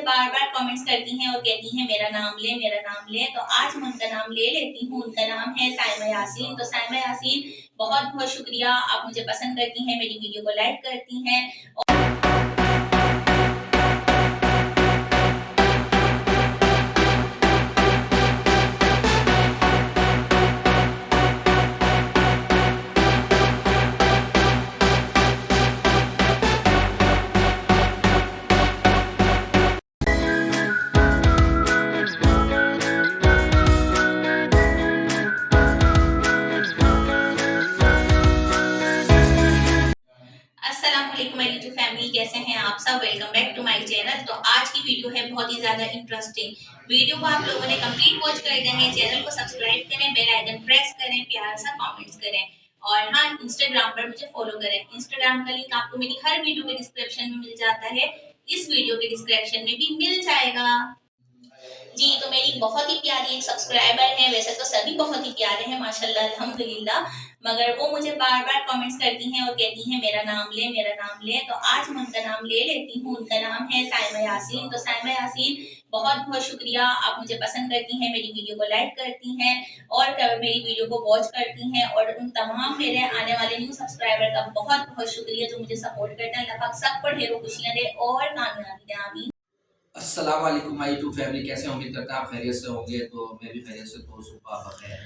बार बार comments करती हैं और कहती हैं मेरा नाम ले मेरा नाम ले, तो आज मैं उनका नाम ले लेती हूँ। उनका नाम है साइमा यासीन। तो साइमा यासीन, बहुत बहुत शुक्रिया, आप मुझे पसंद करती हैं, मेरी वीडियो को लाइक करती हैं। अस्सलामुअलैकुम माय यूट्यूब फैमिली, कैसे हैं आप सब। Welcome back to my channel. तो आज की वीडियो है बहुत ही ज़्यादा इंटरेस्टिंग। वीडियो को आप लोगों ने कंप्लीट वॉच कर गए हैं। चैनल को सब्सक्राइब करें, बेल आइकन प्रेस करें, प्यार सा कमेंट्स करें और हाँ, इंस्टाग्राम पर मुझे फॉलो करें। इंस्टाग्राम का लिंक आपको मेरी हर वीडियो के डिस्क्रिप्शन में मिल जाता है, इस वीडियो के डिस्क्रिप्शन में भी मिल जाएगा। जी, तो मेरी बहुत ही प्यारी एक सब्सक्राइबर है, वैसे तो सभी बहुत ही प्यारे हैं माशाल्लाह अल्हम्दुलिल्लाह, मगर वो मुझे बार बार कमेंट्स करती हैं और कहती हैं मेरा नाम ले मेरा नाम ले। तो आज मैं उनका नाम ले लेती हूँ। उनका नाम है साइमा यासीन। तो साइमा यासीन, बहुत बहुत शुक्रिया, आप मुझे पसंद करती हैं, मेरी वीडियो को लाइक करती हैं और मेरी वीडियो को वॉच करती हैं। और उन तमाम मेरे आने वाले न्यू सब्सक्राइबर का बहुत बहुत शुक्रिया जो मुझे सपोर्ट करते हैं। अल्लाह पाक सबको ढेरों खुशियाँ दे और कामयाबी दे, आमीन। अस्सलाम वालेकुम माय यूट्यूब फैमिली, कैसे उम्मीद करता हैं आप खैरियत से होंगे। तो मैं भी खैरियत से, तो सुबह बखैर।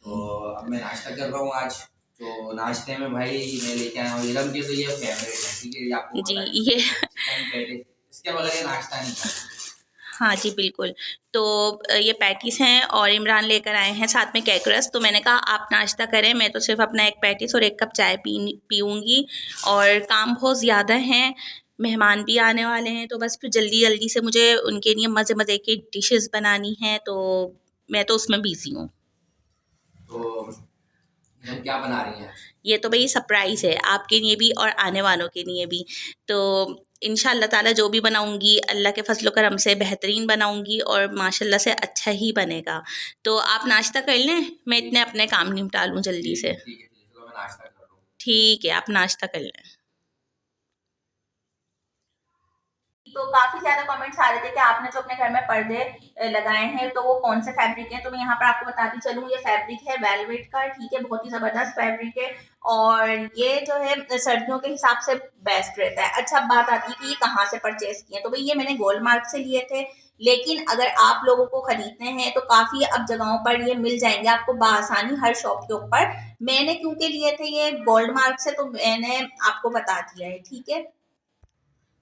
तो अब मैं नाश्ता कर रहा हूँ आज। तो नाश्ते में भाई मैं लेके आया हूँ इरम के, तो ये फेवरेट है, ठीक है, ये आपको जी पता है, ये चिकन पैटी, इसके बगैर ये नाश्ता नहीं खाता। हाँ जी बिल्कुल। तो ये पैटीज़ हैं और इमरान लेकर आए हैं साथ में कैकरस। तो मैंने कहा आप नाश्ता करें, मैं तो सिर्फ अपना एक पैटीज़ और एक कप चाय पीऊँगी। और काम बहुत ज़्यादा हैं, मेहमान भी आने वाले हैं, तो बस फिर जल्दी जल्दी से मुझे उनके लिए मज़े मज़े की डिशेस बनानी हैं, तो मैं तो उसमें बिज़ी हूँ। तो इरम क्या बना रही हैं? ये तो भाई सरप्राइज़ है आपके लिए भी और आने वालों के लिए भी। तो इंशाअल्लाह ताला जो भी बनाऊँगी अल्लाह के फज़ल करम से बेहतरीन बनाऊँगी और माशाल्लाह से अच्छा ही बनेगा। तो आप नाश्ता कर लें, मैं इतने अपने काम निपटा लूँ जल्दी से। ठीक है, तो मैं नाश्ता कर रहा हूँ। ठीक है, आप नाश्ता कर लें। तो काफ़ी ज़्यादा कमेंट्स आ रहे थे कि आपने जो अपने घर में पर्दे लगाए हैं तो वो कौन से फैब्रिक हैं। तो मैं यहाँ पर आपको बताती चलूँ, ये फैब्रिक है वेलवेट का, ठीक है, बहुत ही ज़बरदस्त फैब्रिक है और ये जो है सर्दियों के हिसाब से बेस्ट रहता है। अच्छा, अब बात आती है कि ये कहाँ से परचेज़ किए। तो भाई ये मैंने गोल्ड मार्क से लिए थे, लेकिन अगर आप लोगों को खरीदने हैं तो काफ़ी अब जगहों पर ये मिल जाएंगे आपको बआसानी हर शॉप के ऊपर। मैंने क्योंकि लिए थे ये गोल्ड मार्क से, तो मैंने आपको बता दिया है, ठीक है।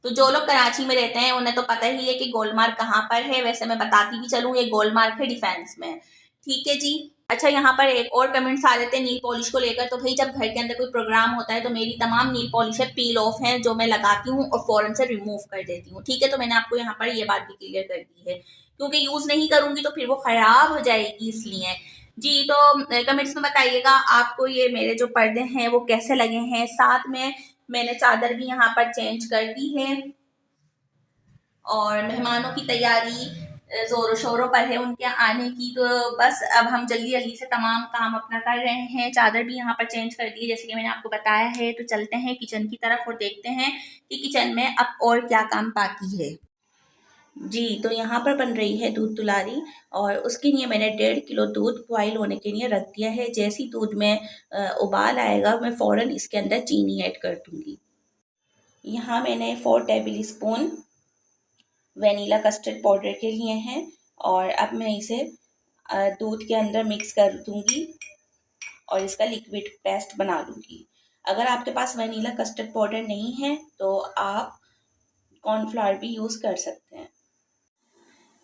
तो जो लोग कराची में रहते हैं उन्हें तो पता ही है कि गोलमार्ग कहाँ पर है। वैसे मैं बताती भी चलूँ, ये गोलमार्ग है डिफेंस में, ठीक है जी। अच्छा, यहाँ पर एक और कमेंट्स आ रहे थे नील पॉलिश को लेकर। तो भाई जब घर के अंदर कोई प्रोग्राम होता है तो मेरी तमाम नील पॉलिश पील ऑफ है, जो मैं लगाती हूँ और फौरन से रिमूव कर देती हूँ, ठीक है। तो मैंने आपको यहाँ पर ये बात भी क्लियर कर दी है, क्योंकि यूज़ नहीं करूँगी तो फिर वो ख़राब हो जाएगी, इसलिए जी। तो कमेंट्स में बताइएगा आपको ये मेरे जो पर्दे हैं वो कैसे लगे हैं। साथ में मैंने चादर भी यहाँ पर चेंज कर दी है और मेहमानों की तैयारी ज़ोरों शोरों पर है उनके आने की। तो बस अब हम जल्दी जल्दी से तमाम काम अपना कर रहे हैं। चादर भी यहाँ पर चेंज कर दी है जैसे कि मैंने आपको बताया है। तो चलते हैं किचन की तरफ और देखते हैं कि किचन में अब और क्या काम बाकी है। जी, तो यहाँ पर बन रही है दूध तुलारी और उसके लिए मैंने 1.5 किलो दूध बॉयल होने के लिए रख दिया है। जैसे ही दूध में उबाल आएगा मैं फ़ौरन इसके अंदर चीनी ऐड कर दूँगी। यहाँ मैंने 4 table spoon vanilla custard powder के लिए हैं और अब मैं इसे दूध के अंदर मिक्स कर दूँगी और इसका लिक्विड पेस्ट बना लूँगी। अगर आपके पास वेनिला कस्टर्ड पाउडर नहीं है तो आप कॉर्नफ्लावर भी यूज़ कर सकते हैं।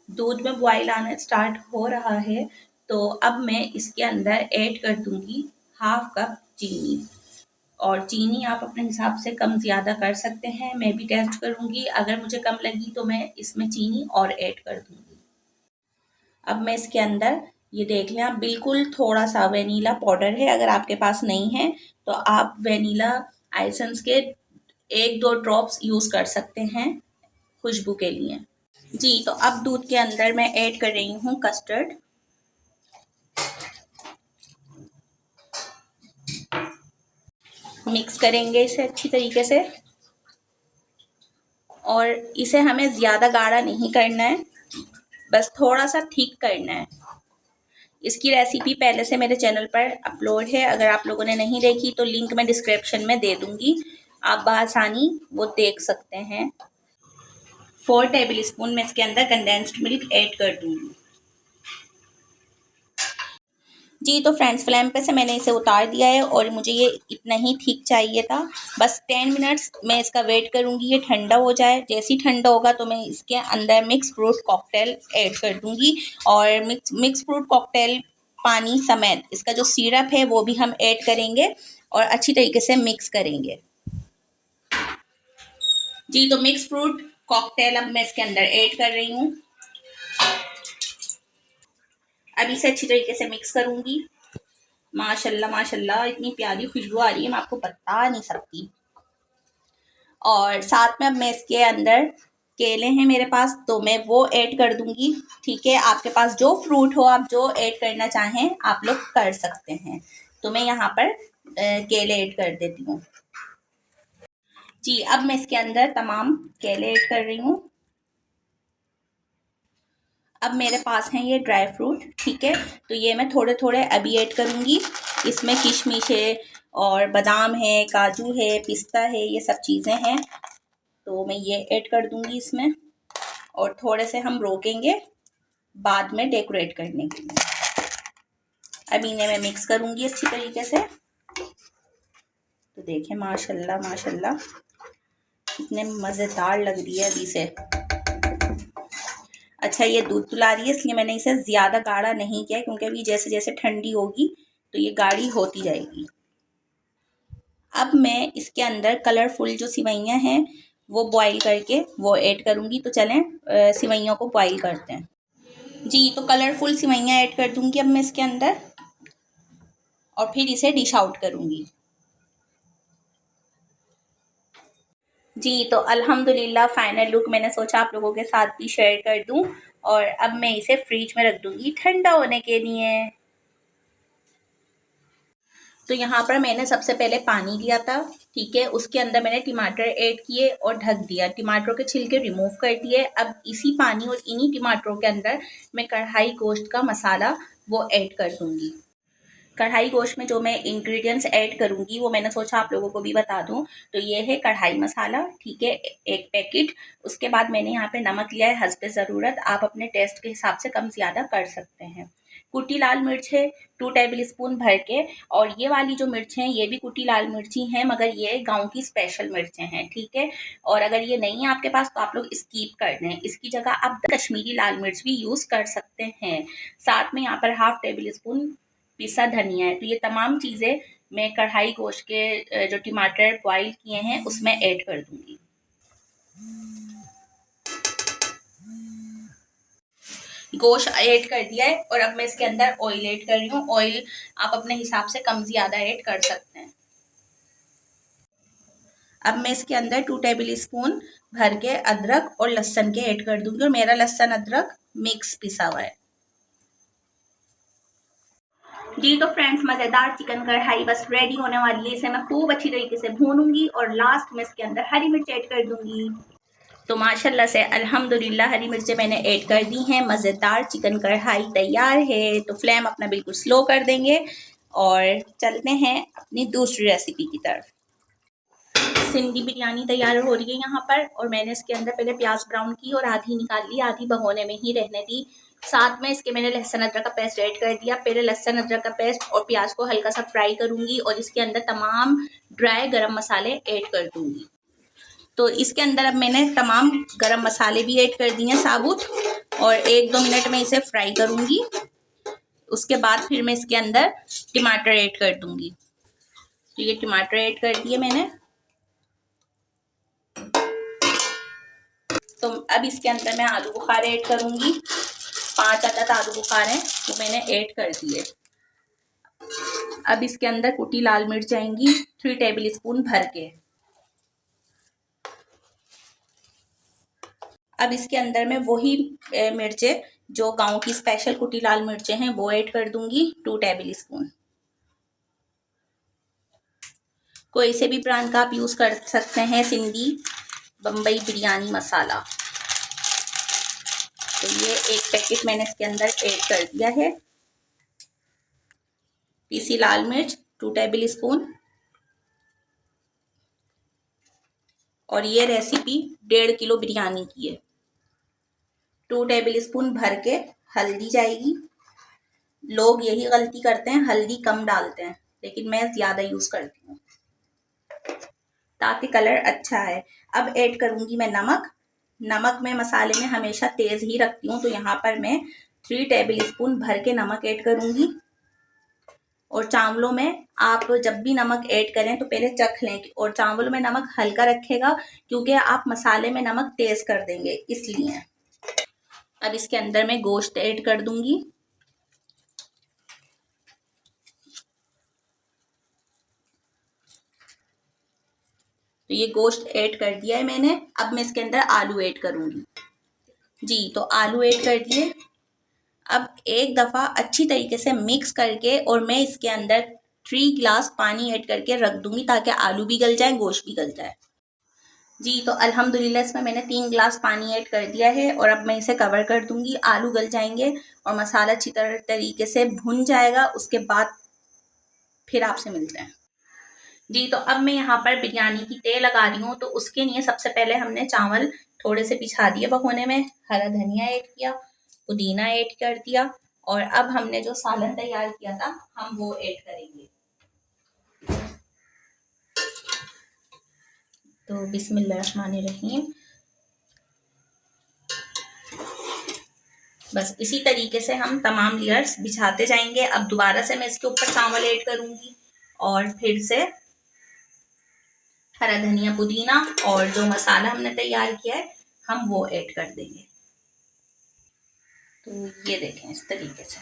दूध में बॉयल आना स्टार्ट हो रहा है, तो अब मैं इसके अंदर ऐड कर दूँगी हाफ कप चीनी। और चीनी आप अपने हिसाब से कम ज़्यादा कर सकते हैं, मैं भी टेस्ट करूँगी, अगर मुझे कम लगी तो मैं इसमें चीनी और ऐड कर दूँगी। अब मैं इसके अंदर ये देख लें आप, बिल्कुल थोड़ा सा वेनिला पाउडर है, अगर आपके पास नहीं है तो आप वेनिला एसेंस के 1-2 ड्रॉप्स यूज़ कर सकते हैं खुशबू के लिए। जी, तो अब दूध के अंदर मैं ऐड कर रही हूँ कस्टर्ड। मिक्स करेंगे इसे अच्छी तरीके से। और इसे हमें ज़्यादा गाढ़ा नहीं करना है, बस थोड़ा सा ठीक करना है। इसकी रेसिपी पहले से मेरे चैनल पर अपलोड है, अगर आप लोगों ने नहीं देखी तो लिंक मैं डिस्क्रिप्शन में दे दूँगी, आप बआसानी वो देख सकते हैं। 4 टेबल स्पून मैं इसके अंदर कंडेंस्ड मिल्क ऐड कर दूँगी। जी तो फ्रेंड्स, फ्लेम पे से मैंने इसे उतार दिया है और मुझे ये इतना ही ठीक चाहिए था। बस 10 मिनट्स मैं इसका वेट करूँगी ये ठंडा हो जाए। जैसे ही ठंडा होगा तो मैं इसके अंदर मिक्स फ्रूट कॉकटेल ऐड कर दूँगी और मिक्स फ्रूट कॉकटेल पानी समेत इसका जो सिरप है वो भी हम ऐड करेंगे और अच्छी तरीके से मिक्स करेंगे। जी तो मिक्स फ्रूट कॉकटेल अब मैं इसके अंदर ऐड कर रही हूँ। अब इसे अच्छी तरीके से मिक्स करूँगी। माशाल्लाह माशाल्लाह इतनी प्यारी खुशबू आ रही है, मैं आपको बता नहीं सकती। और साथ में अब मैं इसके अंदर केले हैं मेरे पास, तो मैं वो ऐड कर दूंगी। ठीक है, आपके पास जो फ्रूट हो आप जो ऐड करना चाहें आप लोग कर सकते हैं। तो मैं यहाँ पर केले ऐड कर देती हूँ। जी अब मैं इसके अंदर तमाम केले ऐड कर रही हूँ। अब मेरे पास हैं ये ड्राई फ्रूट, ठीक है, तो ये मैं थोड़े थोड़े अभी ऐड करूँगी। इसमें किशमिश है और बादाम है, काजू है, पिस्ता है, ये सब चीज़ें हैं, तो मैं ये ऐड कर दूँगी इसमें और थोड़े से हम रोकेंगे बाद में डेकोरेट करने के लिए। अब इन्हें मैं मिक्स करूँगी अच्छी तरीके से। तो देखें माशाल्लाह माशाल्लाह कितने मज़ेदार लग रही है अभी से। अच्छा ये दूध पिला रही है इसलिए मैंने इसे ज़्यादा गाढ़ा नहीं किया, क्योंकि अभी जैसे जैसे ठंडी होगी तो ये गाढ़ी होती जाएगी। अब मैं इसके अंदर कलरफुल जो सिवैयाँ हैं वो बॉईल करके वो ऐड करूँगी। तो चलें सिवैयों को बॉईल करते हैं। जी तो कलरफुल सिवैयाँ ऐड कर दूँगी अब मैं इसके अंदर और फिर इसे डिश आउट करूँगी। जी तो अल्हम्दुलिल्लाह फाइनल लुक मैंने सोचा आप लोगों के साथ भी शेयर कर दूं और अब मैं इसे फ्रिज में रख दूंगी ठंडा होने के लिए। तो यहाँ पर मैंने सबसे पहले पानी लिया था, ठीक है, उसके अंदर मैंने टमाटर ऐड किए और ढक दिया। टमाटरों के छिलके रिमूव कर दिए। अब इसी पानी और इन्हीं टमाटरों के अंदर मैं कढ़ाई गोश्त का मसाला वो ऐड कर दूंगी। कढ़ाई गोश्त में जो मैं इंग्रेडिएंट्स ऐड करूंगी वो मैंने सोचा आप लोगों को भी बता दूं। तो ये है कढ़ाई मसाला, ठीक है, 1 पैकेट। उसके बाद मैंने यहाँ पे नमक लिया है हस्बे ज़रूरत, आप अपने टेस्ट के हिसाब से कम ज़्यादा कर सकते हैं। कुटी लाल मिर्च है 2 टेबल स्पून भर के, और ये वाली जो मिर्च हैं ये भी कुटी लाल मिर्ची हैं, मगर ये गाँव की स्पेशल मिर्चें हैं, ठीक है। और अगर ये नहीं है आपके पास तो आप लोग स्कीप कर दें, इसकी जगह आप कश्मीरी लाल मिर्च भी यूज़ कर सकते हैं। साथ में यहाँ पर 1/2 टेबल स्पून पिसा धनिया है। तो ये तमाम चीज़ें मैं कढ़ाई गोश्त के जो टमाटर बॉईल किए हैं उसमें ऐड कर दूंगी। गोश्त ऐड कर दिया है और अब मैं इसके अंदर ऑयल ऐड कर रही हूँ। ऑयल आप अपने हिसाब से कम ज़्यादा ऐड कर सकते हैं। अब मैं इसके अंदर 2 टेबल स्पून भर के अदरक और लहसुन के ऐड कर दूंगी और मेरा लहसुन अदरक मिक्स पिसा हुआ है। जी तो फ्रेंड्स, मज़ेदार चिकन कढ़ाई बस रेडी होने वाली है। इसे मैं खूब अच्छी तरीके से भूनूंगी और लास्ट में इसके अंदर हरी मिर्च ऐड कर दूंगी। तो माशाल्लाह से अल्हम्दुलिल्लाह हरी मिर्चें मैंने ऐड कर दी हैं। मज़ेदार चिकन कढ़ाई तैयार है। तो फ्लेम अपना बिल्कुल स्लो कर देंगे और चलते हैं अपनी दूसरी रेसिपी की तरफ। सिंधी बिरयानी तैयार हो रही है यहाँ पर, और मैंने इसके अंदर पहले प्याज ब्राउन की और आधी निकाल ली, आधी भगोने में ही रहने दी। साथ में इसके मैंने लहसुन अदरक का पेस्ट ऐड कर दिया। पहले लहसुन अदरक का पेस्ट और प्याज को हल्का सा फ्राई करूंगी और इसके अंदर तमाम ड्राई गरम मसाले ऐड कर दूंगी। तो इसके अंदर अब मैंने तमाम गरम मसाले भी ऐड कर दिए साबुत, और 1-2 मिनट में इसे फ्राई करूंगी। उसके बाद फिर मैं इसके अंदर टमाटर ऐड कर दूंगी। तो ये टमाटर ऐड कर दिए मैंने। तो अब इसके अंदर मैं आलू बुखारे ऐड करूंगी। 5 अदद आलू बुखारे हैं तो मैंने ऐड कर दिए। अब इसके अंदर कुटी लाल मिर्च आएंगी 3 टेबल स्पून भर के। अब इसके अंदर मैं वही मिर्चें जो गांव की स्पेशल कुटी लाल मिर्चें हैं वो ऐड कर दूंगी 2 टेबल स्पून। कोई से भी ब्रांड का आप यूज़ कर सकते हैं, सिंधी बम्बई बिरयानी मसाला। तो ये एक पैकेट मैंने इसके अंदर ऐड कर दिया है। पीसी लाल मिर्च 2 टेबल स्पून। और ये रेसिपी 1.5 किलो बिरयानी की है। 2 टेबल स्पून भर के हल्दी जाएगी। लोग यही गलती करते हैं, हल्दी कम डालते हैं, लेकिन मैं ज़्यादा यूज़ करती हूँ ताकि कलर अच्छा है। अब ऐड करूँगी मैं नमक। नमक मैं मसाले में हमेशा तेज़ ही रखती हूँ, तो यहाँ पर मैं 3 टेबल स्पून भर के नमक ऐड करूँगी। और चावलों में आप जब भी नमक ऐड करें तो पहले चख लें, और चावलों में नमक हल्का रखेगा क्योंकि आप मसाले में नमक तेज़ कर देंगे, इसलिए। अब इसके अंदर मैं गोश्त ऐड कर दूँगी। तो ये गोश्त ऐड कर दिया है मैंने। अब मैं इसके अंदर आलू ऐड करूँगी। जी, तो आलू ऐड कर दिए। अब एक दफ़ा अच्छी तरीके से मिक्स करके और मैं इसके अंदर 3 गिलास पानी ऐड करके रख दूँगी ताकि आलू भी गल जाए, गोश्त भी गल जाए। जी, तो अल्हम्दुलिल्लाह इसमें मैंने 3 गिलास पानी ऐड कर दिया है और अब मैं इसे कवर कर दूँगी। आलू गल जाएंगे और मसाला अच्छी तरीके से भुन जाएगा, उसके बाद फिर आपसे मिलते हैं। जी, तो अब मैं यहाँ पर बिरयानी की तय लगा रही हूँ। तो उसके लिए सबसे पहले हमने चावल थोड़े से बिछा दिए भगोने में, हरा धनिया ऐड किया, पुदीना ऐड कर दिया, और अब हमने जो सालन तैयार किया था हम वो ऐड करेंगे। तो बिस्मिल्लाहिर्रहमानिर्रहीम। बस इसी तरीके से हम तमाम लेयर्स बिछाते जाएंगे। अब दोबारा से मैं इसके ऊपर चावल ऐड करूँगी और फिर से हरा धनिया, पुदीना और जो मसाला हमने तैयार किया है हम वो ऐड कर देंगे। तो ये देखें इस तरीके से।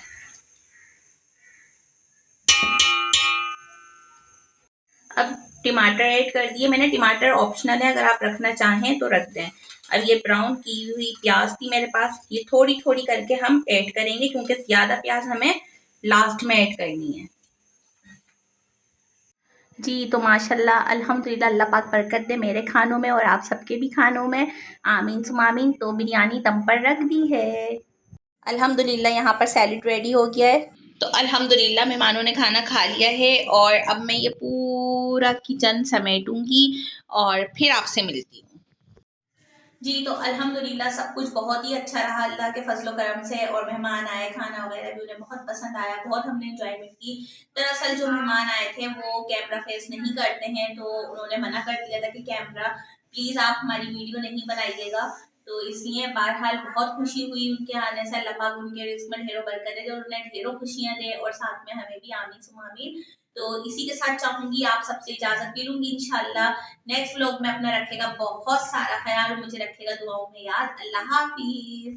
अब टमाटर ऐड कर दिए मैंने। टमाटर ऑप्शनल है, अगर आप रखना चाहें तो रख दें। अब ये ब्राउन की हुई प्याज थी मेरे पास, ये थोड़ी थोड़ी करके हम ऐड करेंगे क्योंकि ज़्यादा प्याज हमें लास्ट में ऐड करनी है। जी, तो माशाल्लाह अल्हम्दुलिल्लाह, अल्लाह पाक बरकत दे मेरे खानों में और आप सबके भी खानों में, आमीन सुम आमीन। तो बिरयानी दम पर रख दी है। अल्हम्दुलिल्लाह यहाँ पर सैलेड रेडी हो गया है। तो अल्हम्दुलिल्लाह मेहमानों ने खाना खा लिया है और अब मैं ये पूरा किचन समेटूंगी और फिर आपसे मिलती हूँ। जी, तो अल्हम्दुलिल्लाह सब कुछ बहुत ही अच्छा रहा अल्लाह के फजलो करम से, और मेहमान आए, खाना वगैरह भी उन्हें बहुत पसंद आया, बहुत हमने इंजॉयमेंट की। दरअसल जो मेहमान आए थे वो कैमरा फेस नहीं करते हैं, तो उन्होंने मना कर दिया था कि कैमरा प्लीज़ आप हमारी वीडियो नहीं बनाइएगा। तो इसलिए बहरहाल बहुत खुशी हुई उनके आने से। अल्लाह पाक उनके रिज़्क़ में ढेरों बरकत दे और उन्हें ढेरों खुशियाँ दे, और साथ में हमें भी, आमीन सुम्मा आमीन। तो इसी के साथ चाहूँगी आप सबसे इजाज़त भी लूँगी इंशाअल्लाह। नेक्स्ट व्लॉग में अपना रखेगा बहुत सारा ख्याल, मुझे रखेगा दुआओं में याद। अल्लाह हाफिज़।